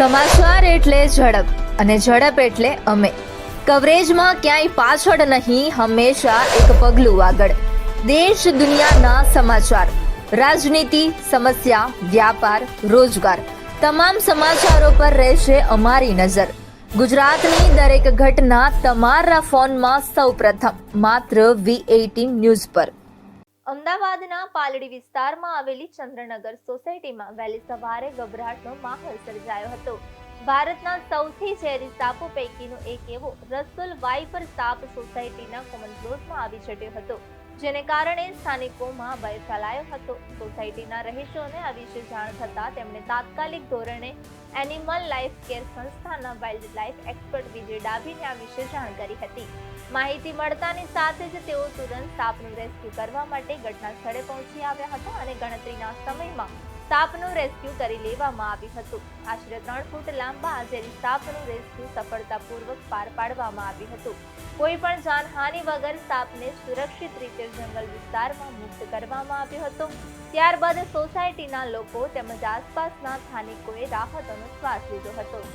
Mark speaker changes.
Speaker 1: સમાચાર એટલે ઝડપ અને ઝડપ એટલે અમે. કવરેજમાં ક્યાંય પાછળ નહીં, હંમેશા એક પગલું આગળ. દેશ દુનિયાના સમાચાર, રાજનીતિ, સમસ્યા, વ્યાપાર, રોજગાર, તમામ સમાચારો પર રહેશે અમારી નજર. ગુજરાતની દરેક ઘટના તમારા ફોનમાં સૌપ્રથમ માત્ર V18 ન્યૂઝ પર. અમદાવાદના પાલડી વિસ્તારમાં આવેલી ચંદ્રનગર સોસાયટીમાં વહેલી સવારે ગભરાટનો માહોલ સર્જાયો હતો. ભારતના સૌથી ઝેરી સાપો પૈકીનો એક એવો રસુલ વાઇપર સાપ સોસાયટીના કોમન પ્લોટમાં આવી ચડ્યો હતો, જેને કારણે સ્થાનિકોમાં ભય ફેલાયો હતો. સોસાયટીના રહીશોને આ વિશે જાણ થતાં તેમણે તાત્કાલિક ધોરણે એનિમલ લાઇફ કેર સંસ્થાના વાઇલ્ડ લાઇફ એક્સપર્ટ વિજય ડાભીને આ વિશે જાણ કરી હતી. માહિતી મળતાની સાથે જ તેઓ તુરંત સાપનું રેસ્ક્યુ કરવા માટે ઘટના સ્થળે પહોંચી આવ્યા હતા અને ગણતરીના સમયમાં સાપનું રેસ્ક્યુ કરી લેવામાં આવ્યું હતું. આશરે 3 ફૂટ લાંબા ઝેરી સાપનું રેસ્ક્યુ સફળતાપૂર્વક પાર પાડવામાં આવ્યું હતું. કોઈ પણ જાનહાનિ વગર સાપને સુરક્ષિત રીતે જંગલ વિસ્તારમાં મુક્ત કરવામાં આવ્યો હતો. ત્યારબાદ સોસાયટીના લોકો તેમજ આસપાસના સ્થાનિકોએ રાહતનો શ્વાસ લીધો હતો.